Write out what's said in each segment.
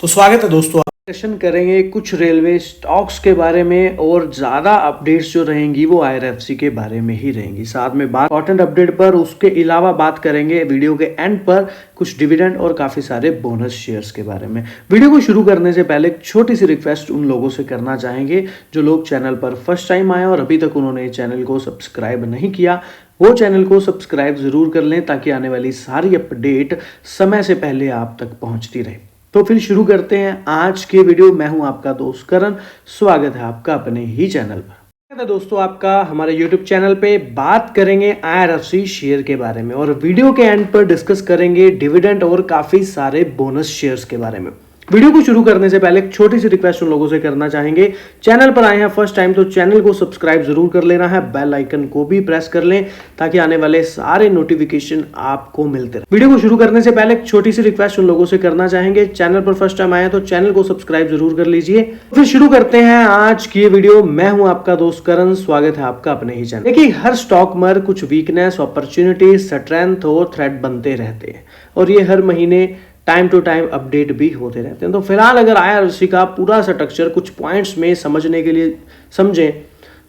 तो स्वागत है दोस्तों। डिस्कशन करेंगे कुछ रेलवे स्टॉक्स के बारे में और ज़्यादा अपडेट्स जो रहेंगी वो आईआरएफसी के बारे में ही रहेंगी। साथ में बात इंपॉर्टेंट अपडेट पर, उसके अलावा बात करेंगे वीडियो के एंड पर कुछ डिविडेंड और काफ़ी सारे बोनस शेयर्स के बारे में। वीडियो को शुरू करने से पहले एक छोटी सी रिक्वेस्ट उन लोगों से करना चाहेंगे जो लोग चैनल पर फर्स्ट टाइम आए और अभी तक उन्होंने चैनल को सब्सक्राइब नहीं किया, वो चैनल को सब्सक्राइब जरूर कर लें ताकि आने वाली सारी अपडेट समय से पहले आप तक पहुंचती रहे। तो फिर शुरू करते हैं आज के वीडियो। मैं हूं आपका दोस्त करण, स्वागत है आपका अपने ही चैनल पर। दोस्तों आपका हमारे YouTube चैनल पे बात करेंगे आईआरएफसी शेयर के बारे में और वीडियो के एंड पर डिस्कस करेंगे डिविडेंड और काफी सारे बोनस शेयर्स के बारे में। वीडियो को शुरू करने से पहले एक छोटी सी रिक्वेस्ट उन लोगों से करना चाहेंगे, चैनल पर आए हैं फर्स्ट टाइम तो चैनल को सब्सक्राइब जरूर कर लेना है, बेल आइकन को भी प्रेस कर लें ताकि आने वाले सारे नोटिफिकेशन आपको मिलते रहे। वीडियो को शुरू करने से पहले एक छोटी सी रिक्वेस्ट उन लोगों से करना चाहेंगे, चैनल पर फर्स्ट टाइम आए हैं तो चैनल को सब्सक्राइब जरूर कर लीजिए। फिर शुरू करते हैं आज की वीडियो। मैं हूं आपका दोस्त करण, स्वागत है आपका अपने ही चैनल। देखिए, हर स्टॉक में कुछ वीकनेस, अपॉर्चुनिटी, स्ट्रेंथ और थ्रेट बनते रहते हैं और ये हर महीने टाइम टू टाइम अपडेट भी होते रहते हैं। तो फिलहाल अगर आईआरएफसी का पूरा स्ट्रक्चर कुछ पॉइंट्स में समझने के लिए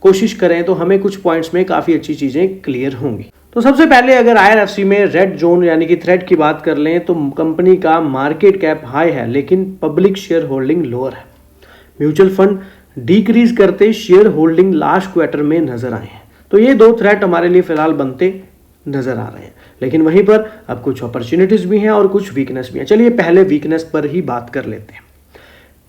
कोशिश करें तो हमें कुछ पॉइंट्स में काफ़ी अच्छी चीज़ें क्लियर होंगी। तो सबसे पहले अगर आईआरएफसी में रेड जोन यानी कि थ्रेट की बात कर लें तो कंपनी का मार्केट कैप हाई है लेकिन पब्लिक शेयर होल्डिंग लोअर है। म्यूचुअल फंड डिक्रीज करते शेयर होल्डिंग लास्ट क्वार्टर में नजर आए हैं। तो ये दो थ्रेट हमारे लिए फिलहाल बनते नजर आ रहे हैं, लेकिन वहीं पर अब कुछ अपॉर्चुनिटीज भी हैं और कुछ वीकनेस भी हैं। चलिए पहले वीकनेस पर ही बात कर लेते हैं।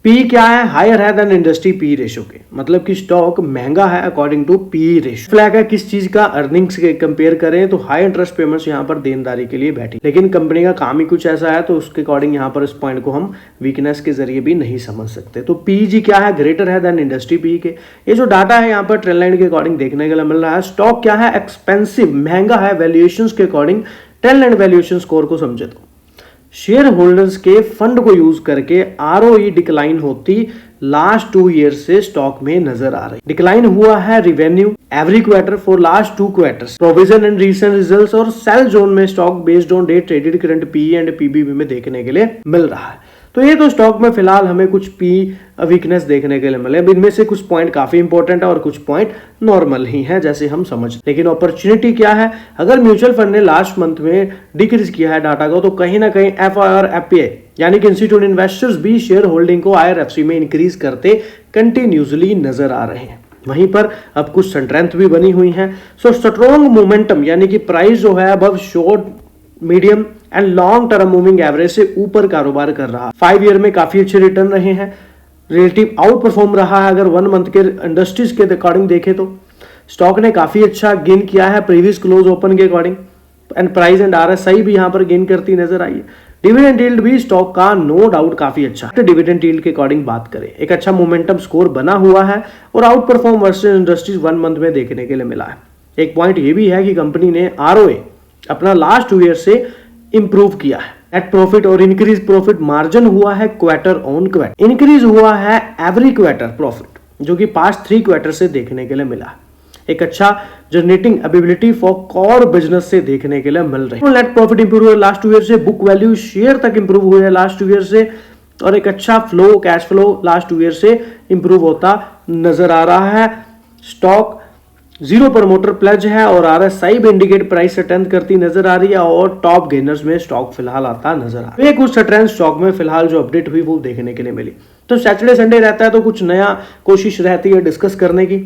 पी क्या है? हायर है देन इंडस्ट्री पी रेशो के, मतलब कि स्टॉक महंगा है according to P ratio. Flag है किस चीज का? अर्निंग्स के कंपेयर करें तो हाई इंटरेस्ट पेमेंट्स यहाँ पर देनदारी के लिए बैठी, लेकिन कंपनी का काम ही कुछ ऐसा है तो उसके अकॉर्डिंग यहाँ पर इस पॉइंट को हम वीकनेस के जरिए भी नहीं समझ सकते। तो पीजी क्या है? ग्रेटर है देन इंडस्ट्री पी के। ये जो डाटा है यहाँ पर ट्रेंड लाइन के अकॉर्डिंग देखने के लिए मिल रहा है। स्टॉक क्या है? एक्सपेंसिव, महंगा है वैल्यूएशन के according. Trend line valuation score को समझे तो शेयर होल्डर्स के फंड को यूज करके आरओई डिक्लाइन होती लास्ट 2 ईयर से स्टॉक में नजर आ रही। डिक्लाइन हुआ है revenue every quarter for last 2 quarters, provision and recent results और सेल जोन में stock based on date traded current P and PBB में देखने के लिए मिल रहा है। तो ये तो स्टॉक में फिलहाल हमें कुछ पी वीकनेस देखने के लिए मिले। अब इनमें से कुछ पॉइंट काफी इंपॉर्टेंट है और कुछ पॉइंट नॉर्मल ही है जैसे हम समझ। लेकिन अपॉर्चुनिटी क्या है? अगर म्यूचुअल फंड ने लास्ट मंथ में डिक्रीज किया है डाटा को तो कहीं ना कहीं एफआईआर एफपीआई यानी कि इंस्टीट्यूट इन्वेस्टर्स भी शेयर होल्डिंग को आईआरएफसी में इंक्रीज करते कंटिन्यूसली नजर आ रहे हैं। वहीं पर अब कुछ स्ट्रेंथ भी बनी हुई है। सो स्ट्रॉन्ग मोमेंटम यानी कि प्राइस जो है अब short, medium and long term moving average से ऊपर कारोबार कर रहा है। 5 ईयर में काफी अच्छे रिटर्न रहे हैं, रिलेटिव आउट परफॉर्म रहा है। अगर 1 मंथ के इंडस्ट्रीज के अकॉर्डिंग देखें तो स्टॉक ने काफी अच्छा गेन किया है प्रीवियस क्लोज ओपन के according and price and RSI भी यहां पर गेन करती नजर आई है। डिविडेंड यील्ड भी स्टॉक का नो डाउट काफी अच्छा है। डिविडेंड यील्ड के अकॉर्डिंग बात करें, एक अच्छा मोमेंटम स्कोर बना हुआ है और out perform versus industries 1 month में देखने के लिए मिला है। एक पॉइंट ये भी है कि कंपनी ने आरओए अपना लास्ट 2 ईयर से इंप्रूव किया है। नेट प्रॉफिट और इंक्रीज प्रॉफिट मार्जिन हुआ है क्वार्टर ऑन क्वार्टर, इंक्रीज हुआ है एवरी क्वार्टर प्रॉफिट जो कि पास्ट 3 क्वार्टर से देखने के लिए मिला है। एक अच्छा generating ability for core business से देखने के लिए मिल रही है। नेट प्रॉफिट इंप्रूव हुआ लास्ट 2 ईयर से, बुक वैल्यू शेयर तक इंप्रूव हुआ है लास्ट 2 ईयर से और एक अच्छा flow, cash flow last 2 year से इंप्रूव होता नजर आ रहा है। स्टॉक 0 प्रमोटर प्लेज है और आरएसआई भी इंडिकेट प्राइस स्ट्रेंथ करती नजर आ रही है और टॉप गेनर्स में स्टॉक फिलहाल आता नजर आ रहा है। कुछ स्ट्रेंथ स्टॉक में फिलहाल जो अपडेट हुई वो देखने के लिए मिली। तो सैटरडे संडे रहता है तो कुछ नया कोशिश रहती है डिस्कस करने की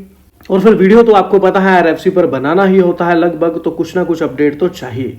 और फिर वीडियो तो आपको पता है आईआरएफसी पर बनाना ही होता है लगभग, तो कुछ ना कुछ अपडेट तो चाहिए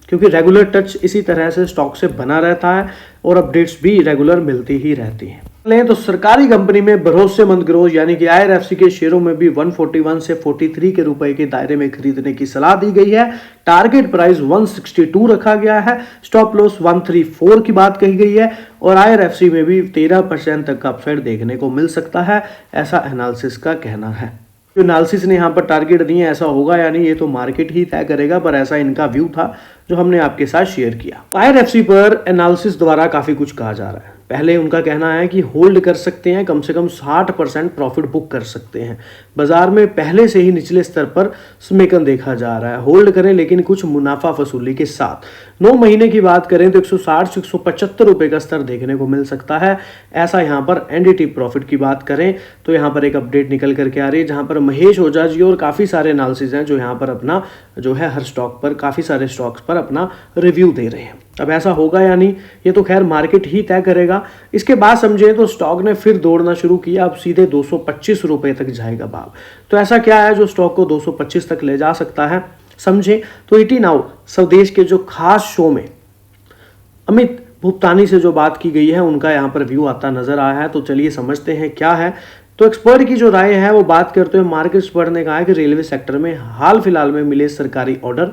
क्योंकि रेगुलर टच इसी तरह से स्टॉक से बना रहता है और अपडेट्स भी रेगुलर मिलती ही रहती हैं। तो सरकारी कंपनी में भरोसेमंद ग्रोथ यानी कि आईआरएफसी के शेयरों में भी 141 से 43 के रुपए के दायरे में खरीदने की सलाह दी गई है। टारगेट प्राइस 162 रखा गया है, स्टॉप लॉस 134 की बात कही गई है और आईआरएफसी में भी 13% तक का अपसाइड देखने को मिल सकता है, ऐसा एनालिसिस का कहना है। जो एनालिसिस ने यहाँ पर टारगेट दिए ऐसा होगा यानी ये तो मार्केट ही तय करेगा, पर ऐसा इनका व्यू था जो हमने आपके साथ शेयर किया। आईआरएफसी पर एनालिसिस द्वारा काफी कुछ कहा जा रहा है। पहले उनका कहना है कि होल्ड कर सकते हैं, कम से कम 60% प्रॉफिट बुक कर सकते हैं। बाजार में पहले से ही निचले स्तर पर समेकन देखा जा रहा है, होल्ड करें लेकिन कुछ मुनाफा वसूली के साथ। 9 महीने की बात करें तो 160 से 175 रुपए का स्तर देखने को मिल सकता है। ऐसा यहाँ पर एनडीटी प्रॉफिट की बात करें तो यहाँ पर एक अपडेट निकल करके आ रही है, जहाँ पर महेश ओझा जी और काफ़ी सारे एनालिसिस हैं जो यहाँ पर अपना जो है हर स्टॉक पर, काफ़ी सारे स्टॉक्स पर अपना रिव्यू दे रहे हैं। अब ऐसा होगा या नहीं ये तो खैर मार्केट ही तय करेगा। इसके बाद समझे तो स्टॉक ने फिर दौड़ना शुरू किया, अब सीधे 225 रुपए तक जाएगा भाव। तो ऐसा क्या है जो स्टॉक को 225 तक ले जा सकता है, समझे तो इटी नाउ स्वदेश के जो खास शो में अमित भुगतानी से जो बात की गई है उनका यहाँ पर व्यू आता नजर आया है। तो चलिए समझते हैं क्या है। तो एक्सपर्ट की जो राय है वो बात करते हुए मार्केट एक्सपर्ट ने कहा है कि रेलवे सेक्टर में हाल फिलहाल में मिले सरकारी ऑर्डर,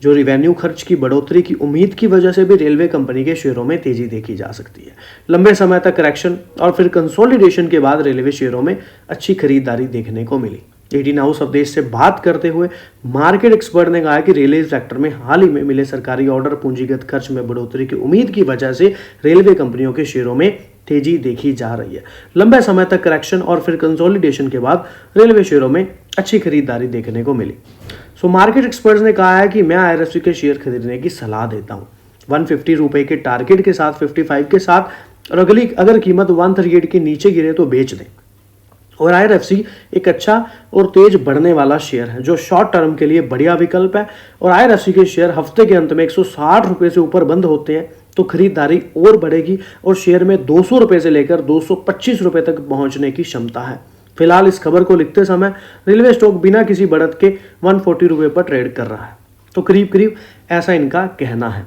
जो रिवेन्यू खर्च की बढ़ोतरी की उम्मीद की वजह से भी रेलवे कंपनी के शेयरों में तेजी देखी जा सकती है। लंबे समय तक करेक्शन और फिर कंसोलिडेशन के बाद रेलवे शेयरों में अच्छी खरीदारी देखने को मिली। 18 हाउस अपडेट से बात करते हुए मार्केट एक्सपर्ट ने कहा कि रेलवे सेक्टर में हाल ही में मिले सरकारी ऑर्डर, पूंजीगत खर्च में बढ़ोतरी की उम्मीद की वजह से रेलवे कंपनियों के शेयरों में तेजी देखी जा रही है। लंबे समय तक करेक्शन और फिर कंसोलिडेशन के बाद रेलवे शेयरों में अच्छी खरीदारी देखने को मिली। सो मार्केट एक्सपर्ट्स ने कहा है कि मैं आईआरएफसी के शेयर खरीदने की सलाह देता हूं 150 रुपए के टारगेट के साथ, 55 के साथ, और अगर कीमत 138 के नीचे गिरे तो बेच दें। और आईआरएफसी एक अच्छा और तेज बढ़ने वाला शेयर है जो शॉर्ट टर्म के लिए बढ़िया विकल्प है। और आईआरएफसी के शेयर हफ्ते के अंत में 160 रुपए से ऊपर बंद होते हैं तो खरीदारी और बढ़ेगी और शेयर में 200 रुपए से लेकर 225 रुपए तक पहुंचने की क्षमता है। फिलहाल इस खबर को लिखते समय रेलवे स्टॉक बिना किसी बढ़त के 140 रुपए पर ट्रेड कर रहा है। तो करीब करीब ऐसा इनका कहना है।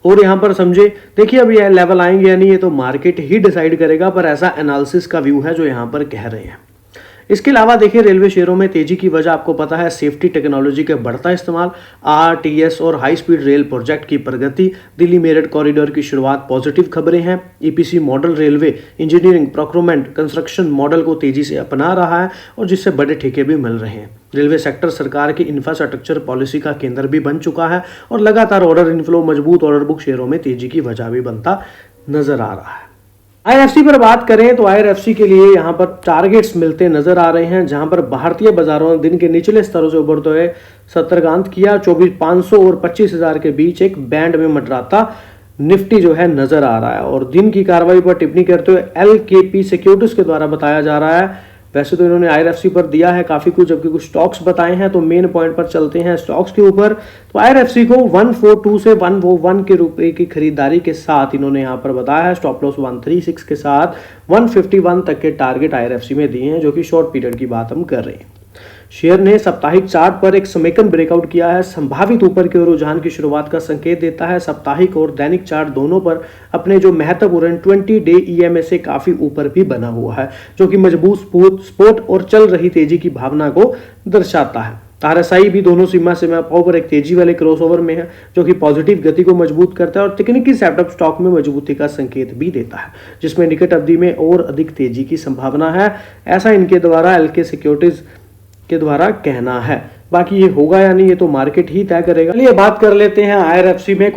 और यहां पर समझे, देखिए अब ये लेवल आएंगे या नहीं ये तो मार्केट ही डिसाइड करेगा, पर ऐसा एनालिसिस का व्यू है जो यहां पर कह रहे हैं। इसके अलावा देखिए रेलवे शेयरों में तेजी की वजह आपको पता है सेफ्टी टेक्नोलॉजी का बढ़ता इस्तेमाल, आरटीएस और हाई स्पीड रेल प्रोजेक्ट की प्रगति, दिल्ली मेरठ कॉरिडोर की शुरुआत, पॉजिटिव खबरें हैं। EPC model railway engineering procurement construction model को तेजी से अपना रहा है और जिससे बड़े ठेके भी मिल रहे हैं। रेलवे सेक्टर सरकार की इंफ्रास्ट्रक्चर पॉलिसी का केंद्र भी बन चुका है और लगातार ऑर्डर इनफ्लो, मजबूत ऑर्डर बुक शेयरों में तेजी की वजह भी बनता नजर आ रहा है। आईआरएफसी पर बात करें तो आईआरएफसी के लिए यहां पर टारगेट्स मिलते नजर आ रहे हैं, जहां पर भारतीय बाजारों ने दिन के निचले स्तरों से उभरते हुए सतर्कांत किया। 24,500 और 25,000 के बीच एक बैंड में मंडराता निफ्टी जो है नजर आ रहा है। और दिन की कार्रवाई पर टिप्पणी करते हुए एलकेपी सिक्योरिटीज के द्वारा बताया जा रहा है, वैसे तो इन्होंने आईआरएफसी पर दिया है काफी कुछ, जबकि कुछ स्टॉक्स बताए हैं। तो मेन पॉइंट पर चलते हैं स्टॉक्स के ऊपर। तो आईआरएफसी को 142 से 101 के रुपए की खरीदारी के साथ इन्होंने यहां पर बताया है, स्टॉप लॉस 136 के साथ 151 तक के टारगेट आईआरएफसी में दिए हैं, जो कि शॉर्ट पीरियड की बात हम कर रहे हैं। शेयर ने साप्ताहिक चार्ट पर एक समेकन ब्रेकआउट किया है, संभावित ऊपर की ओर रुझान की शुरुआत का संकेत देता है। साप्ताहिक और दैनिक चार्ट दोनों पर अपने जो महत्वपूर्ण 20 डे ईएमए से काफी ऊपर भी बना हुआ है, जो कि मजबूत सपोर्ट और चल रही तेजी की भावना को दर्शाता है। आरएसआई भी दोनों सीमा से पर एक तेजी वाले क्रॉसओवर में है, जो कि पॉजिटिव गति को मजबूत करता है और तकनीकी सेटअप स्टॉक में मजबूती का संकेत भी देता है, जिसमें निकट अवधि में और अधिक तेजी की संभावना है। ऐसा इनके द्वारा एलके सिक्योरिटीज के द्वारा कहना है। बाकी ये होगा या नहीं ये तो मार्केट ही तय करेगा। चलिए बात कर लेते हैं आईआरएफसी में।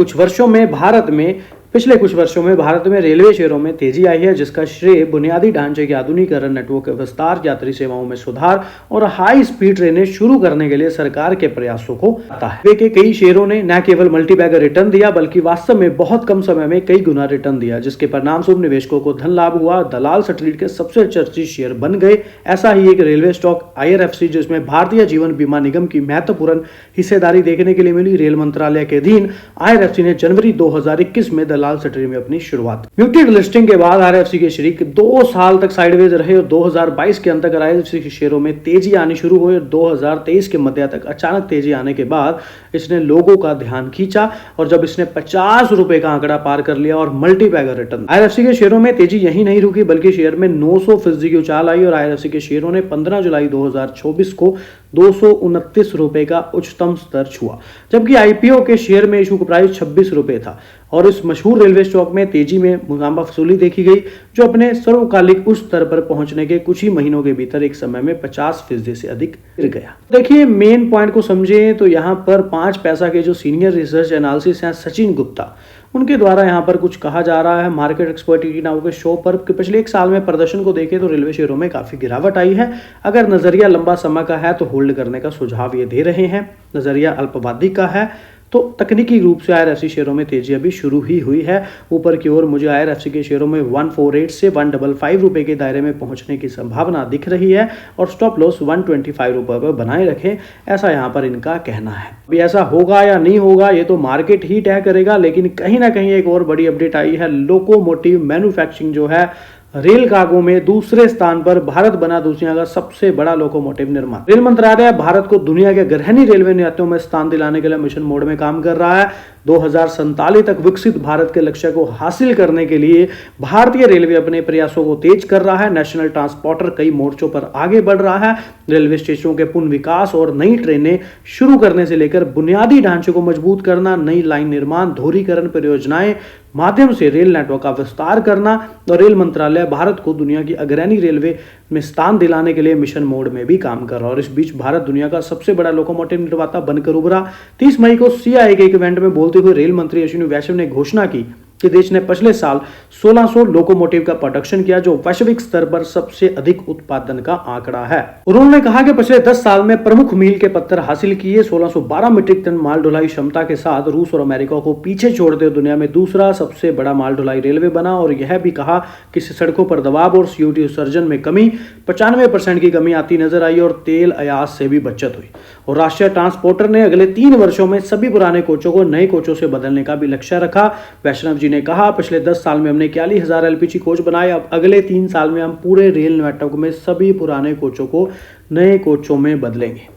पिछले कुछ वर्षों में भारत में रेलवे शेयरों में तेजी आई है, जिसका श्रेय बुनियादी ढांचे के आधुनिकीकरण, नेटवर्क के विस्तार, यात्री सेवाओं में सुधार और हाई स्पीड ट्रेनें शुरू करने के लिए सरकार के प्रयासों को आता है। वे के कई शेयरों ने न केवल मल्टीबैगर रिटर्न दिया बल्कि वास्तव में बहुत कम समय में कई गुना रिटर्न दिया, जिसके परिणाम स्वरूप निवेशकों को धन लाभ हुआ। दलाल स्ट्रीट के सबसे चर्चित शेयर बन गए। ऐसा ही एक रेलवे स्टॉक आईआरएफसी, जिसमें भारतीय जीवन बीमा निगम की महत्वपूर्ण हिस्सेदारी देखने के लिए मिली। रेल मंत्रालय के अधीन आईआरएफसी ने जनवरी 2021 में दलाल स्ट्रीट में अपनी शुरुआत। म्यूटेड लिस्टिंग के बाद आईआरएफसी के शेयर 2 साल तक साइडवेज रहे और 2022 के अंत तक आईआरएफसी के शेयरों में तेजी आनी शुरू हुई। 2023 के मध्य तक अचानक तेजी आने के बाद इसने लोगों का ध्यान खींचा और जब इसने 50 रुपए का आंकड़ा पार कर लिया और मल्टीबैगर रिटर्न। आईआरएफसी के शेयरों में तेजी यही नहीं रुकी बल्कि शेयर में 900% की उछाल आई और आईआरएफसी के शेयरों ने 15 जुलाई 2024 को 229 रुपए का उच्चतम स्तर छुआ, जबकि आईपीओ के शेयर में इशू प्राइस 26 रुपए था। और इस मशहूर रेलवे स्टॉक में तेजी में मुनाफा वसूली देखी गई, जो अपने सर्वकालिक उस स्तर पर पहुंचने के कुछ ही महीनों के भीतर एक समय में 50% से अधिक गिर गया। देखिए मेन पॉइंट को समझे तो यहाँ पर 5 पैसा के जो सीनियर रिसर्च एनालिसिस हैं सचिन गुप्ता, उनके द्वारा यहाँ पर कुछ कहा जा रहा है। मार्केट एक्सपर्ट की नाव के शो पर कि पिछले एक साल में प्रदर्शन को देखें तो रेलवे शेयरों में काफ़ी गिरावट आई है। अगर नज़रिया लंबा समय का है तो होल्ड करने का सुझाव ये दे रहे हैं। नज़रिया अल्पवादी का है तो तकनीकी रूप से IRFC शेयरों में तेजी अभी शुरू ही हुई है। ऊपर की ओर मुझे IRFC के शेयरों में 148 से 155 रुपए के दायरे में पहुंचने की संभावना दिख रही है और स्टॉप लॉस 125 रुपए पर बनाए रखें, ऐसा यहां पर इनका कहना है। अभी ऐसा होगा या नहीं होगा ये तो मार्केट ही तय करेगा, लेकिन कहीं ना कहीं एक और बड़ी अपडेट आई है। लोकोमोटिव मैन्युफैक्चरिंग जो है रेल कार्गो में दूसरे स्थान पर भारत बना दुनिया का सबसे बड़ा लोकोमोटिव निर्माता। रेल मंत्रालय भारत को दुनिया के अग्रणी रेलवे निर्माताओं में स्थान दिलाने के लिए मिशन मोड में काम कर रहा है। 2047 तक विकसित भारत के लक्ष्य को हासिल करने के लिए भारतीय रेलवे अपने प्रयासों को तेज कर रहा है। नेशनल ट्रांसपोर्टर कई मोर्चों पर आगे बढ़ रहा है। रेलवे स्टेशनों के पुनः विकास और नई ट्रेनें शुरू करने से लेकर बुनियादी ढांचे को मजबूत करना, नई लाइन निर्माण, दोहरीकरण परियोजनाएं माध्यम से रेल नेटवर्क का विस्तार करना और रेल मंत्रालय भारत को दुनिया की अग्रणी रेलवे में स्थान दिलाने के लिए मिशन मोड में भी काम कर रहा है। और इस बीच भारत दुनिया का सबसे बड़ा लोकोमोटिव निर्माता बनकर उभरा। 30 मई को CII के एक इवेंट में बोलते हुए रेल मंत्री अश्विनी वैष्णव ने घोषणा की कि देश ने पिछले साल 1600 लोकोमोटिव का प्रोडक्शन किया, जो वैश्विक स्तर पर सबसे अधिक उत्पादन का आंकड़ा है। उन्होंने कहा कि पिछले 10 साल में प्रमुख मील के पत्थर हासिल किए। 1612 मीट्रिक टन माल ढुलाई क्षमता के साथ रूस और अमेरिका को पीछे छोड़ते हुए दुनिया में दूसरा सबसे बड़ा माल ढुलाई रेलवे बना। और यह भी कहा कि सड़कों पर दबाव और CO2 उत्सर्जन में कमी 95% की कमी आती नजर आई और तेल आयात से भी बचत हुई। और राष्ट्रीय ट्रांसपोर्टर ने अगले 3 वर्षों में सभी पुराने कोचों को नए कोचों से बदलने का भी लक्ष्य रखा। वैष्णव जी ने कहा, पिछले 10 साल में हमने 41,000 LPG कोच बनाए। अब अगले 3 साल में हम पूरे रेल नेटवर्क में सभी पुराने कोचों को नए कोचों में बदलेंगे।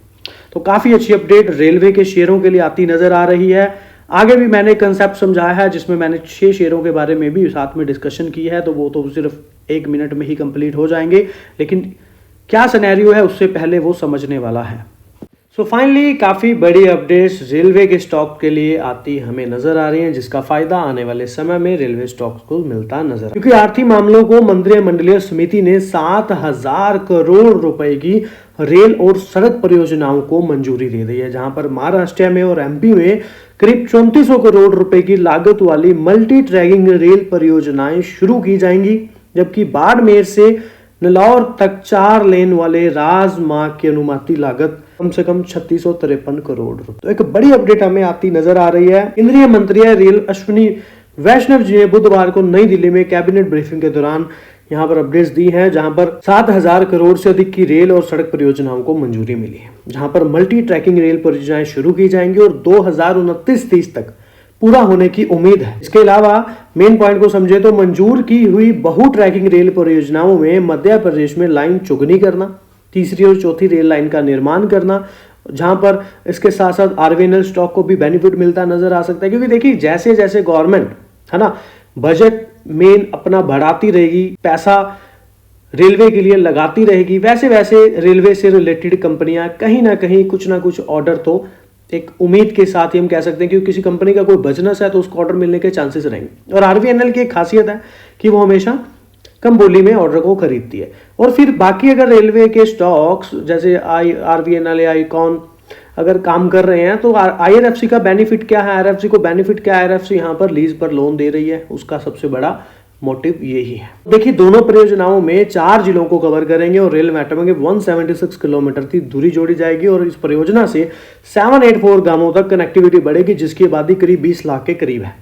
तो काफी अच्छी अपडेट रेलवे के शेयरों के लिए आती नजर आ रही है। आगे भी मैंने कंसेप्ट समझाया है जिसमें मैंने 6 शेयरों के बारे में भी साथ में डिस्कशन की है, तो वो तो सिर्फ 1 मिनट में ही कंप्लीट हो जाएंगे, लेकिन क्या सिनेरियो है उससे पहले वो समझने वाला है। सो फाइनली काफ़ी बड़ी अपडेट्स रेलवे के स्टॉक के लिए आती हमें नजर आ रही हैं, जिसका फायदा आने वाले समय में रेलवे स्टॉक्स को मिलता नजर, क्योंकि आर्थिक मामलों को मंत्रिमंडलीय समिति ने 7,000 करोड़ रुपए की रेल और सड़क परियोजनाओं को मंजूरी दे दी है, जहां पर महाराष्ट्र में और MP में करीब 3400 करोड़ रुपए की लागत वाली मल्टी ट्रैकिंग रेल परियोजनाएं शुरू की जाएंगी, जबकि बाड़मेर से नलौर तक 4 लेन वाले राजमार्ग की अनुमानित लागत कम से कम 3653 करोड़ रुपए। तो एक बड़ी अपडेट हमें आती नजर आ रही है। केंद्रीय मंत्री रेल अश्विनी वैष्णव जी ने बुधवार को नई दिल्ली में कैबिनेट ब्रीफिंग के दौरान यहां पर अपडेट्स दी हैं, जहां पर 7,000 करोड़ से अधिक की रेल और सड़क परियोजनाओं को मंजूरी मिली है, जहां पर मल्टी ट्रैकिंग रेल परियोजनाएं शुरू की जाएंगी और 2029-30 तक पूरा होने की उम्मीद है। इसके अलावा मेन पॉइंट को समझे तो मंजूर की हुई बहु ट्रैकिंग रेल परियोजनाओं में मध्य प्रदेश में लाइन चौगुनी करना, तीसरी और चौथी रेल लाइन का निर्माण करना, जहां पर इसके साथ साथ RVNL स्टॉक को भी बेनिफिट मिलता नजर आ सकता है। क्योंकि देखिए जैसे जैसे गवर्नमेंट है ना बजट मेन अपना बढ़ाती रहेगी, पैसा रेलवे के लिए लगाती रहेगी, वैसे वैसे रेलवे से रिलेटेड कंपनियां कहीं ना कहीं कुछ ना कुछ ऑर्डर तो एक उम्मीद के साथ ही हम कह सकते हैं कि किसी कंपनी का कोई बिजनेस है तो उसको ऑर्डर मिलने के चांसेस रहेंगे। और RVNL की एक खासियत है कि वो हमेशा कम बोली में ऑर्डर को खरीदती है। और फिर बाकी अगर रेलवे के स्टॉक्स जैसे RVNL या आईकॉन अगर काम कर रहे हैं तो IRFC का बेनिफिट क्या है, IRFC को बेनिफिट क्या है, IRFC यहाँ पर लीज पर लोन दे रही है, उसका सबसे बड़ा मोटिव यही है। देखिए दोनों परियोजनाओं में 4 जिलों को कवर करेंगे और रेल नेटवर्क में 176 किलोमीटर की दूरी जोड़ी जाएगी और इस परियोजना से 784 गांवों तक कनेक्टिविटी बढ़ेगी, जिसकी आबादी करीब 20 लाख के करीब है।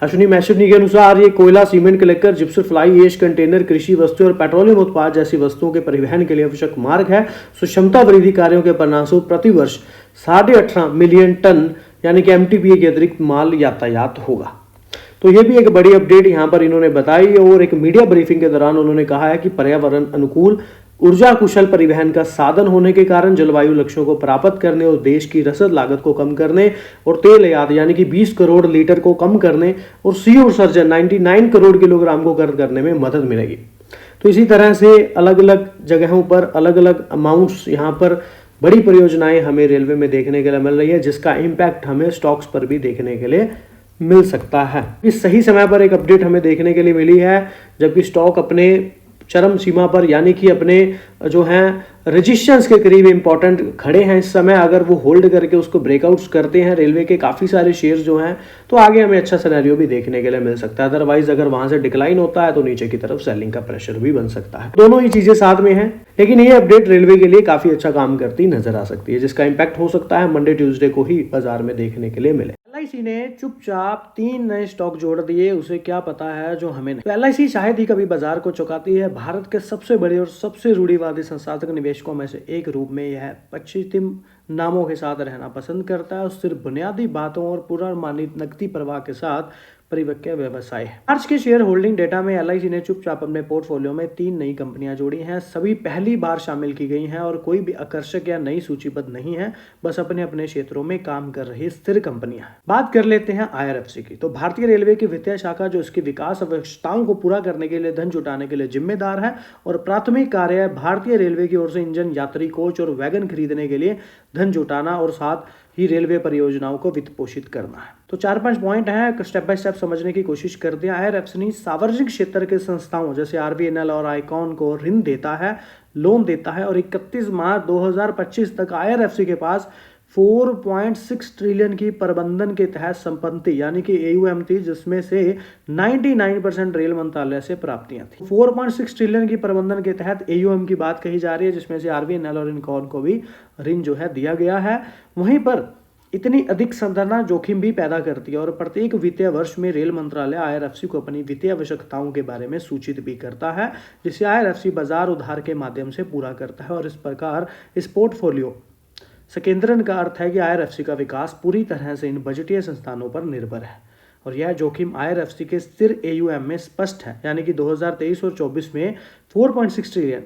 अश्विनी वैष्णव के अनुसार ये कोयला, cement, clinker, gypsum, fly ash, container, कृषि वस्तु और पेट्रोलियम उत्पाद जैसी वस्तुओं के परिवहन के लिए आवश्यक मार्ग है। क्षमता वृद्धि कार्यों के परिणामस्वरूप प्रति वर्ष 18.5 मिलियन टन यानी कि MTPA के अतिरिक्त माल यातायात होगा। तो ये भी एक बड़ी अपडेट यहाँ पर इन्होंने बताई। और एक मीडिया ब्रीफिंग के दौरान उन्होंने कहा है कि पर्यावरण अनुकूल ऊर्जा कुशल परिवहन का साधन होने के कारण जलवायु लक्ष्यों को प्राप्त करने और देश की रसद लागत को कम करने और तेल आयात यानी कि 20 करोड़ लीटर को कम करने और CO उत्सर्जन 99 करोड़ किलोग्राम को कम करने में मदद मिलेगी। तो इसी तरह से अलग अलग जगहों पर अलग अलग अमाउंट्स यहाँ पर बड़ी परियोजनाएं हमें रेलवे में देखने के लिए मिल रही है, जिसका इम्पैक्ट हमें स्टॉक्स पर भी देखने के लिए मिल सकता है। इस सही समय पर एक अपडेट हमें देखने के लिए मिली है, जबकि स्टॉक अपने चरम सीमा पर यानी कि अपने जो हैं रेजिस्टेंस के करीब इंपॉर्टेंट खड़े हैं इस समय। अगर वो होल्ड करके उसको ब्रेकआउट्स करते हैं रेलवे के काफ़ी सारे शेयर्स जो हैं, तो आगे हमें अच्छा सिनेरियो भी देखने के लिए मिल सकता है। अदरवाइज अगर वहां से डिक्लाइन होता है तो नीचे की तरफ सेलिंग का प्रेशर भी बन सकता है। दोनों ही चीजें साथ में हैं, लेकिन ये अपडेट रेलवे के लिए काफी अच्छा काम करती नजर आ सकती है, जिसका इंपैक्ट हो सकता है मंडे ट्यूसडे को ही बाजार में देखने के लिए मिले। एलआईसी ने चुपचाप 3 नए स्टॉक जोड़ दिए, उसे क्या पता है जो हमें नहीं। तो एलआईसी शायद ही कभी बाजार को चौंकाती है। भारत के सबसे बड़े और सबसे रूढ़िवादी संस्थागत निवेशकों में से एक रूप में यह पश्चिम नामों के साथ रहना पसंद करता है और सिर्फ बुनियादी बातों और पूर्वानुमानित नकदी प्रवाह के साथ परिपक्व व्यवसाय है। मार्च के शेयर होल्डिंग डेटा में एलआईसी ने चुपचाप अपने पोर्टफोलियो में 3 नई कंपनियां जोड़ी हैं। सभी पहली बार शामिल की गई हैं और कोई भी आकर्षक या नई सूचीबद्ध नहीं है, बस अपने अपने क्षेत्रों में काम कर रही स्थिर कंपनियां। बात कर लेते हैं आईआरएफसी की। तो भारतीय रेलवे की वित्तीय शाखा जो इसकी विकास आवश्यकताओं को पूरा करने के लिए धन जुटाने के लिए जिम्मेदार है और प्राथमिक कार्य भारतीय रेलवे की ओर से इंजन, यात्री कोच और वैगन खरीदने के लिए धन जुटाना और साथ ही रेलवे परियोजनाओं को वित्त पोषित करना है। तो 4-5 पॉइंट हैं, स्टेप बाय स्टेप समझने की कोशिश करते हैं। आईआरएफसी सार्वजनिक क्षेत्र के संस्थाओं जैसे आरबीएनएल और आईकॉन को ऋण देता है, लोन देता है और 31 मार्च 2025 तक आईआरएफसी के पास 4.6 ट्रिलियन की प्रबंधन के तहत संपत्ति यानी कि एयूएम थी, जिसमें से 99% रेल मंत्रालय से प्राप्तियां थी। 4.6 ट्रिलियन की प्रबंधन के तहत एयूएम की बात कही जा रही है, जिसमें से आरबीएनएल और इनकॉन को भी ऋण जो है दिया गया है। वहीं पर इतनी अधिक संधारणा जोखिम भी पैदा करती है और प्रत्येक वित्तीय वर्ष में रेल मंत्रालय आईआरएफसी को अपनी वित्तीय आवश्यकताओं के बारे में सूचित भी करता है, जिसे आईआरएफसी बाजार उधार के माध्यम से पूरा करता है। और इस प्रकार इस पोर्टफोलियो संकेंद्रण का अर्थ है कि आईआरएफसी का विकास पूरी तरह से इन बजटीय संस्थानों पर निर्भर है और यह जोखिम आईआरएफसी के स्थिर एयूएम में स्पष्ट है, यानी कि 2023 और 24 में 4.6 ट्रिलियन।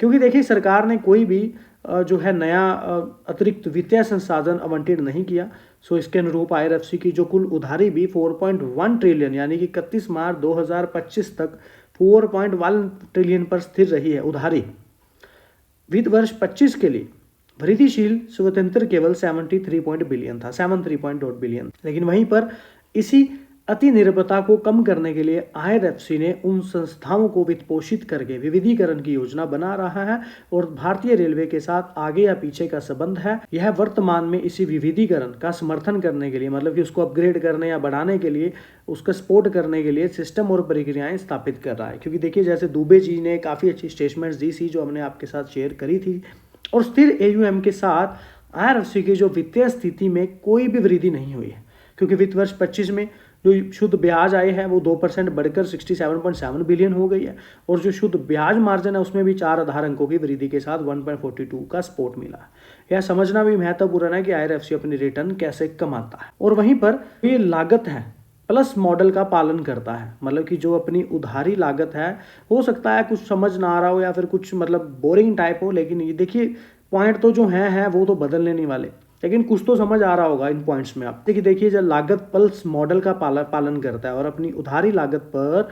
क्योंकि देखिए सरकार ने कोई भी जो है नया अतिरिक्त वित्तीय संसाधन आवंटित नहीं किया, सो इसके अनुरूप आईआरएफसी की जो कुल उधारी भी 4.1 ट्रिलियन यानी कि 31 मार्च 2025 तक 4.1 ट्रिलियन पर स्थिर रही है उधारी। वित्त वर्ष 25 के लिए वृद्धिशील स्वतंत्र केवल 73 बिलियन था, 73.8 बिलियन। लेकिन वहीं पर इसी अति निर्भरता को कम करने के लिए आईआरएफसी ने उन संस्थाओं को वित्त पोषित करके विविधीकरण की योजना बना रहा है और भारतीय रेलवे के साथ आगे या पीछे का संबंध है। यह वर्तमान में इसी विविधीकरण का समर्थन करने के लिए, मतलब कि उसको अपग्रेड करने या बढ़ाने के लिए, उसका सपोर्ट करने के लिए सिस्टम और प्रक्रियाएं स्थापित कर रहा है। क्योंकि देखिए जैसे दुबे जी ने काफ़ी अच्छी स्टेटमेंट्स दी थी जो हमने आपके साथ शेयर करी थी, और स्थिर एयूएम के साथ आईआरएफसी की जो वित्तीय स्थिति में कोई भी वृद्धि नहीं हुई है, क्योंकि वित्त वर्ष 25 में जो शुद्ध ब्याज आए हैं वो 2% बढ़कर 67.7 बिलियन हो गई है और जो शुद्ध ब्याज मार्जिन है उसमें भी 4 आधार अंकों की वृद्धि के साथ 1.42 का सपोर्ट मिला है। यह समझना भी महत्वपूर्ण है कि आईआरएफसी अपनी रिटर्न कैसे कमाता है। और वहीं पर ये लागत है प्लस मॉडल का पालन करता है, मतलब कि जो अपनी उधारी लागत है, हो सकता है कुछ समझ ना आ रहा हो या फिर कुछ मतलब बोरिंग टाइप हो, लेकिन ये देखिए पॉइंट तो जो है वो तो बदलने नहीं वाले, लेकिन कुछ तो समझ आ रहा होगा इन पॉइंट्स में। आप देखिए जब लागत पल्स मॉडल का पालन करता है और अपनी उधारी लागत पर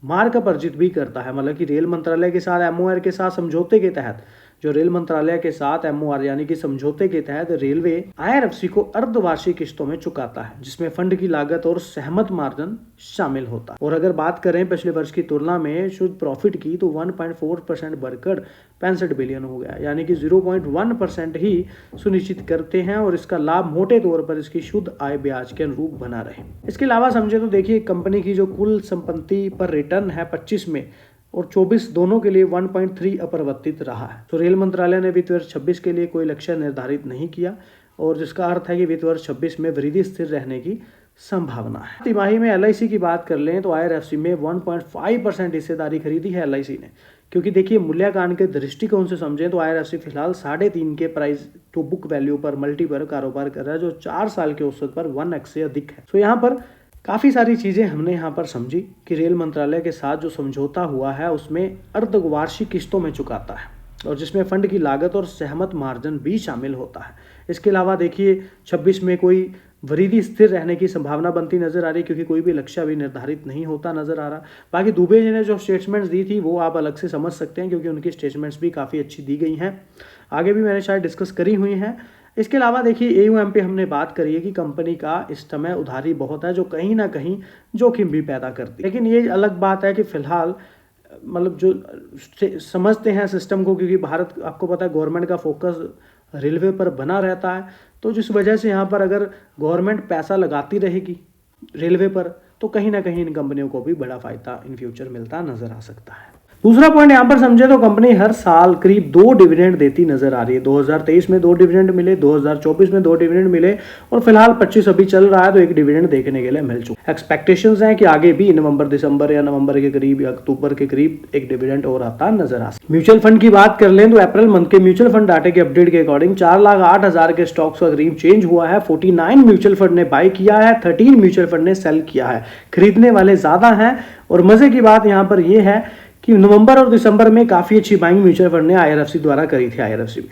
मार्क अप अर्जित भी करता है, मतलब कि रेल मंत्रालय के साथ एमओआर के साथ समझौते के तहत, जो रेल मंत्रालय के साथ एमओआर यानी कि समझौते के तहत रेलवे आईआरएफसी को अर्धवार्षिक किस्तों में चुकाता है, जिसमें फंड की लागत और सहमत मार्जिन शामिल होता है। और अगर बात करें पिछले वर्ष की तुलना में शुद्ध प्रॉफिट की, तो 1.4% बढ़कर 65 बिलियन हो गया, यानी कि 0.1% ही सुनिश्चित करते हैं और इसका लाभ मोटे तौर पर इसकी शुद्ध आय ब्याज के अनुरूप बना रहे। इसके अलावा समझे तो देखिए कंपनी की जो कुल संपत्ति पर रिटर्न है 25 में और 24 दोनों के लिए 1.3 अपरिवर्तित रहा है। तो रेल मंत्रालय ने वित्त वर्ष 26 के लिए कोई लक्ष्य निर्धारित नहीं किया, और जिसका अर्थ है कि वित्त वर्ष 26 में वृद्धि स्थिर रहने की संभावना है। तिमाही में एलआईसी की बात कर लें तो आईआरएफसी में 1.5% हिस्सेदारी खरीदी है एलआईसी ने, क्योंकि देखिए मूल्यांकन के दृष्टिकोण से समझें तो आईआरएफसी फिलहाल 3.5 के प्राइस टू बुक वैल्यू पर मल्टी पर कारोबार कर रहा है, जो 4 साल के औसत पर 1x से अधिक है। तो यहाँ पर काफ़ी सारी चीज़ें हमने यहाँ पर समझी कि रेल मंत्रालय के साथ जो समझौता हुआ है उसमें अर्धवार्षिक किस्तों में चुकाता है और जिसमें फंड की लागत और सहमत मार्जिन भी शामिल होता है। इसके अलावा देखिए 26 में कोई वृद्धि स्थिर रहने की संभावना बनती नजर आ रही, क्योंकि कोई भी लक्ष्य अभी निर्धारित नहीं होता नजर आ रहा। बाकी दुबे जी ने जो स्टेटमेंट्स दी थी वो आप अलग से समझ सकते हैं, क्योंकि उनकी स्टेटमेंट्स भी काफ़ी अच्छी दी गई हैं, आगे भी मैंने शायद डिस्कस करी हुई हैं। इसके अलावा देखिए एयूएम पे हमने बात करी है कि कंपनी का इस समय उधारी बहुत है, जो कहीं ना कहीं जोखिम भी पैदा करती है। लेकिन ये अलग बात है कि फिलहाल मतलब जो समझते हैं सिस्टम को, क्योंकि भारत आपको पता है गवर्नमेंट का फोकस रेलवे पर बना रहता है, तो जिस वजह से यहाँ पर अगर गवर्नमेंट पैसा लगाती रहेगी रेलवे पर तो कहीं ना कहीं इन कंपनियों को भी बड़ा फायदा इन फ्यूचर मिलता नजर आ सकता है। दूसरा पॉइंट यहाँ पर समझे तो कंपनी हर साल करीब 2 डिविडेंड देती नजर आ रही है। 2023 में 2 डिविडेंड मिले, 2024 में 2 डिविडेंड मिले और फिलहाल 25 अभी चल रहा है तो 1 डिविडेंड देखने के लिए मिल चुका। एक्सपेक्टेशंस हैं कि आगे भी नवंबर दिसंबर या नवंबर के करीब या अक्टूबर के करीब 1 डिविडेंड और आता नजर आ सकता है। म्यूचुअल फंड की बात कर लें तो अप्रैल मंथ के म्यूचुअल फंड डाटा के अपडेट के अकॉर्डिंग 4,08,000 के स्टॉक्स का करीब चेंज हुआ है। 49 म्यूचुअल फंड ने बाय किया है, 13 म्यूचुअल फंड ने सेल किया है। खरीदने वाले ज्यादा हैं और मजे की बात यहाँ पर यह है कि नवंबर और दिसंबर में काफी अच्छी बाइंग म्यूचुअल फंड ने आईआरएफसी द्वारा करी थी आईआरएफसी में,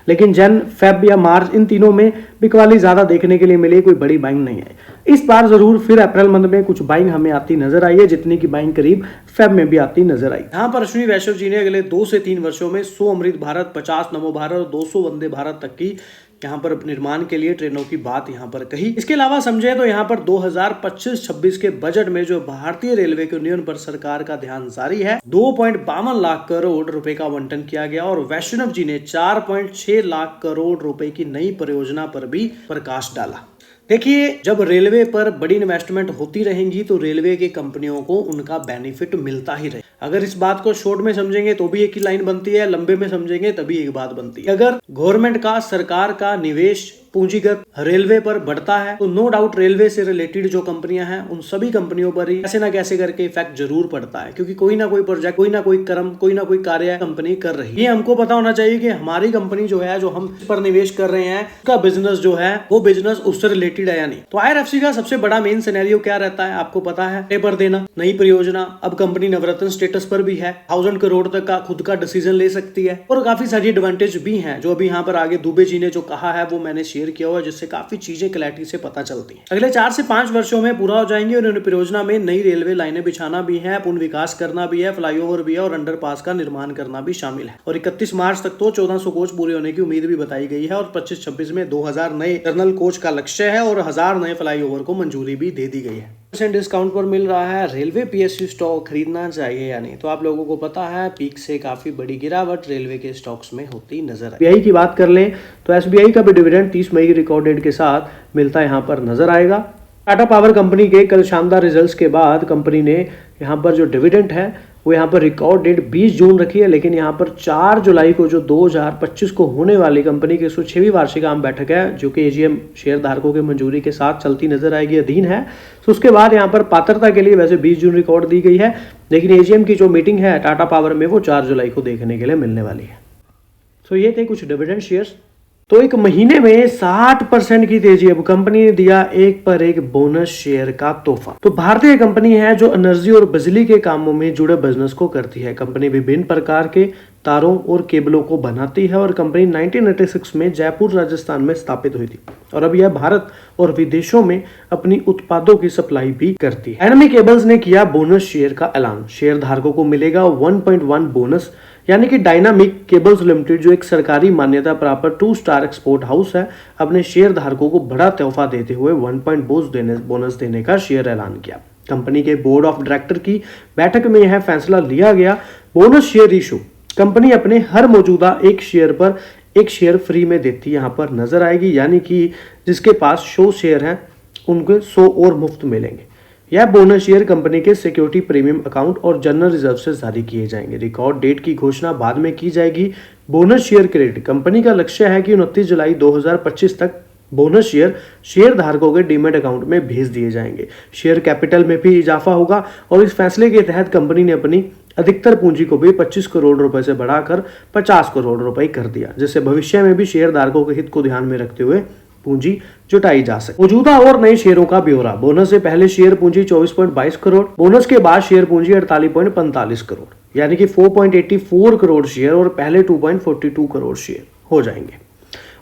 लेकिन जन फेब या मार्च इन तीनों में बिकवाली ज्यादा देखने के लिए मिली, कोई बड़ी बाइंग नहीं है। इस बार जरूर फिर अप्रैल मंथ में कुछ बाइंग हमें आती नजर आई है, जितनी की बाइंग करीब फेब में भी आती नजर आई। यहाँ पर अश्विनी वैष्णव जी ने अगले 2 से 3 वर्षों में 100 अमृत भारत, 50 नमो भारत और 200 वंदे भारत तक की यहाँ पर निर्माण के लिए ट्रेनों की बात यहाँ पर कही। इसके अलावा समझे तो यहाँ पर 2025-26 के बजट में जो भारतीय रेलवे के उन्नयन पर सरकार का ध्यान जारी है, 2.52 लाख करोड़ रुपए का आवंटन किया गया और वैष्णव जी ने 4.6 लाख करोड़ रुपए की नई परियोजना पर भी प्रकाश डाला। देखिए, जब रेलवे पर बड़ी इन्वेस्टमेंट होती रहेंगी तो रेलवे की कंपनियों को उनका बेनिफिट मिलता ही रहे। अगर इस बात को शॉर्ट में समझेंगे तो भी एक ही लाइन बनती है, लंबे में समझेंगे तभी एक बात बनती है। अगर गवर्नमेंट का, सरकार का निवेश पूंजीगत रेलवे पर बढ़ता है तो नो डाउट रेलवे से रिलेटेड जो कंपनियां हैं उन सभी कंपनियों पर ही कैसे ना कैसे करके इफेक्ट जरूर पड़ता है, क्योंकि कोई ना कोई प्रोजेक्ट, कोई ना कोई कर्म, कोई ना कोई कार्य कंपनी कर रही है। ये हमको पता होना चाहिए कि हमारी कंपनी जो है, जो हम पर निवेश कर रहे हैं, उसका बिजनेस जो है वो बिजनेस उससे रिलेटेड है या नहीं। तो आईआरएफसी का सबसे बड़ा मेन सिनेरियो क्या रहता है आपको पता है, पेपर देना, नई परियोजना। अब कंपनी नवरत्न स्टेटस पर भी है, 1000 करोड़ तक का खुद का डिसीजन ले सकती है और काफी सारी एडवांटेज भी है जो अभी यहाँ पर आगे दुबे जी ने जो कहा है वो मैंने शेयर किया हुआ, जिससे काफी चीजें क्लैरिटी से पता चलती हैं। अगले 4 से 5 वर्षों में पूरा हो जाएंगे और इन परियोजना में नई रेलवे लाइनें बिछाना भी है, पुनः विकास करना भी है, फ्लाईओवर भी है और अंडरपास का निर्माण करना भी शामिल है। और 31 मार्च तक तो 1400 कोच पूरे होने की उम्मीद भी बताई गई है और 25-26 में 2000 नए टर्नल कोच का लक्ष्य है और 1000 नए फ्लाईओवर को मंजूरी भी दे दी गई है। % डिस्काउंट पर मिल रहा है रेलवे पीएसयू स्टॉक, खरीदना चाहिए या नहीं? तो आप लोगों को पता है पीक से काफी बड़ी गिरावट रेलवे के स्टॉक्स में होती नजर आई। एसबीआई की बात कर लें तो एसबीआई का भी डिविडेंड 30 मई की रिकॉर्ड डेट के साथ मिलता यहाँ पर नजर आएगा। टाटा पावर कंपनी के कल शानदार रिजल्ट्स के बाद कंपनी ने यहाँ पर जो डिविडेंड है वो यहाँ पर रिकॉर्ड डेट 20 जून रखी है, लेकिन यहाँ पर 4 जुलाई को जो 2025 को होने वाली कंपनी की 106वीं वार्षिक आम बैठक है, जो कि एजीएम शेयर धारकों की मंजूरी के साथ चलती नजर आएगी, अधीन है। तो उसके बाद यहाँ पर पात्रता के लिए वैसे 20 जून रिकॉर्ड दी गई है, लेकिन एजीएम की जो मीटिंग है टाटा पावर में वो 4 जुलाई को देखने के लिए मिलने वाली है। तो ये थे कुछ डिविडेंड शेयर्स। तो एक महीने में 60% की तेजी, अब कंपनी ने दिया 1 पर 1 बोनस शेयर का तोहफा। तो भारतीय कंपनी है जो एनर्जी और बिजली के कामों में जुड़े बिजनेस को करती है। कंपनी विभिन्न प्रकार के तारों और केबलों को बनाती है और कंपनी 1986 में जयपुर राजस्थान में स्थापित हुई थी और अब यह भारत और विदेशों में अपनी उत्पादों की सप्लाई भी करती है। डायनामिक केबल्स ने किया बोनस शेयर का ऐलान। शेयर धारकों को मिलेगा 1.1 बोनस, यानी कि डायनामिक केबल्स लिमिटेड जो एक सरकारी मान्यता प्राप्त 2 स्टार एक्सपोर्ट हाउस है, अपने शेयर धारकों को बड़ा तोहफा देते हुए 1 बोनस देने का शेयर ऐलान किया। कंपनी के बोर्ड ऑफ डायरेक्टर की बैठक में यह फैसला लिया गया। बोनस शेयर इशू कंपनी अपने हर मौजूदा 1 शेयर पर 1 शेयर फ्री में देती यहाँ पर नजर आएगी, यानी कि जिसके पास 100 शेयर हैं उनको 100 और मुफ्त मिलेंगे। यह बोनस शेयर कंपनी के सिक्योरिटी प्रीमियम अकाउंट और जनरल रिजर्व से जारी किए जाएंगे। रिकॉर्ड डेट की घोषणा बाद में की जाएगी। बोनस शेयर क्रेडिट कंपनी का लक्ष्य है कि 29 जुलाई 2025 तक बोनस शेयर धारकों के डीमेट अकाउंट में भेज दिए जाएंगे। शेयर कैपिटल में भी इजाफा होगा और इस फैसले के तहत कंपनी ने अपनी अधिकतर पूंजी को भी 25 करोड़ रुपए से बढ़ाकर 50 करोड़ रुपए कर दिया, जिससे भविष्य में भी शेयर धारकों के हित को ध्यान में रखते हुए पूंजी जुटाई जा सके। मौजूदा और नए शेयरों का ब्यौरा। बोनस से पहले शेयर पूंजी 24.22 करोड़, बोनस के बाद शेयर पूंजी 48.45 करोड़, यानी कि 4.84 करोड़ शेयर और पहले 2.42 करोड़ शेयर हो जाएंगे।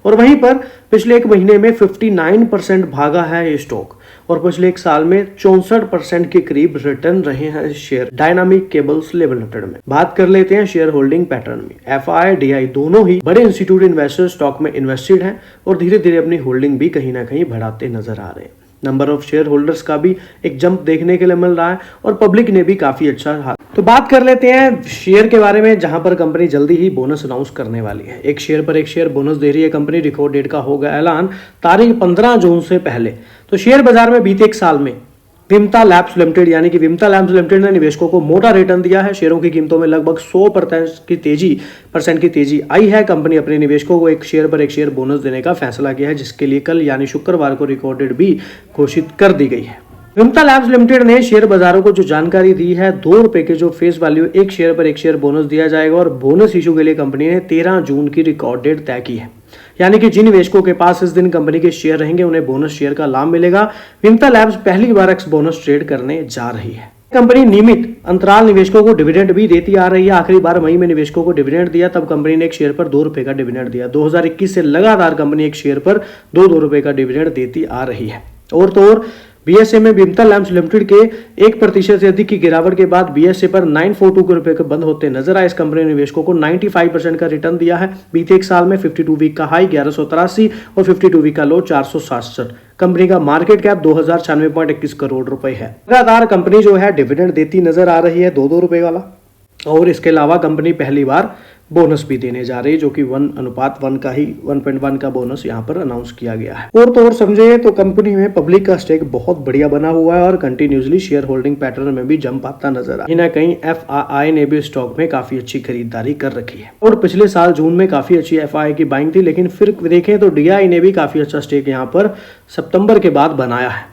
और वहीं पर पिछले 1 महीने में 59% भागा है ये स्टॉक और पिछले 1 साल में 64% के करीब रिटर्न रहे हैं शेयर डायनामिक केबल्स लिमिटेड में। बात कर लेते हैं शेयर होल्डिंग पैटर्न में। एफआई डीआई दोनों ही बड़े इंस्टीट्यूट इन्वेस्टर स्टॉक में इन्वेस्टेड हैं और धीरे धीरे अपनी होल्डिंग भी कहीं ना कहीं बढ़ाते नजर आ रहे हैं। नंबर ऑफ शेयर होल्डर्स का भी एक जंप देखने के लिए मिल रहा है और पब्लिक ने भी काफी अच्छा हाथ। तो बात कर लेते हैं शेयर के बारे में, जहां पर कंपनी जल्दी ही बोनस अनाउंस करने वाली है। एक शेयर पर एक शेयर बोनस दे रही है कंपनी। रिकॉर्ड डेट का होगा ऐलान तारीख 15 जून से पहले। तो शेयर बाजार में बीते एक साल में विमता लैब्स लिमिटेड यानी कि विमता लैब्स लिमिटेड ने निवेशकों को मोटा रिटर्न दिया है। शेयरों की कीमतों में लगभग 100% की तेजी आई है। कंपनी अपने निवेशकों को एक शेयर पर एक शेयर बोनस देने का फैसला किया है, जिसके लिए कल यानी शुक्रवार को रिकॉर्ड डेट भी घोषित कर दी गई है। विमता लैब्स लिमिटेड ने शेयर बाजारों को जो जानकारी दी है, ₹2 के जो फेस वैल्यू एक शेयर पर एक शेयर बोनस दिया जाएगा और बोनस इशू के लिए कंपनी ने 13 जून की रिकॉर्ड डेट तय की है। यानी कि जिन निवेशकों के पास इस दिन कंपनी के शेयर रहेंगे उन्हें बोनस शेयर का लाभ मिलेगा। विमता लैब्स पहली बार एक्स बोनस ट्रेड करने जा रही है। कंपनी नियमित अंतराल निवेशकों को डिविडेंड भी देती आ रही है। आखिरी बार मई में निवेशकों को डिविडेंड दिया, तब कंपनी ने एक शेयर पर ₹2 का डिविडेंड दिया। 2021 से लगातार कंपनी एक शेयर पर ₹2 का डिविडेंड देती आ रही है। और तो और बीएसए में विमता लैब्स लिमिटेड के 1% से अधिक की गिरावट के बाद बीएसए पर 942 रुपए के बंद होते नजर आए। इस कंपनी ने निवेशकों को 95% का रिटर्न दिया है। बीते एक साल में 52 वीक का हाई 1183 और 52 वीक का लो 467। कंपनी का मार्केट कैप 2096.21 करोड़ रुपए है। लगातार कंपनी जो है डिविडेंड देती नजर आ रही है, ₹2 वाला। और इसके अलावा कंपनी पहली बार बोनस भी देने जा रही है, जो कि 1:1 का ही 1.1 का बोनस यहाँ पर अनाउंस किया गया है। और तो और समझे तो कंपनी में पब्लिक का स्टेक बहुत बढ़िया बना हुआ है और कंटिन्यूसली शेयर होल्डिंग पैटर्न में भी जंप आता नजर कहीं ना कहीं एफआई ने भी स्टॉक में काफी अच्छी खरीदारी कर रखी है। और पिछले साल जून में काफी अच्छी एफआई की बाइंग थी, लेकिन फिर देखें तो डीआई ने भी काफी अच्छा स्टेक यहाँ पर सितंबर के बाद बनाया है।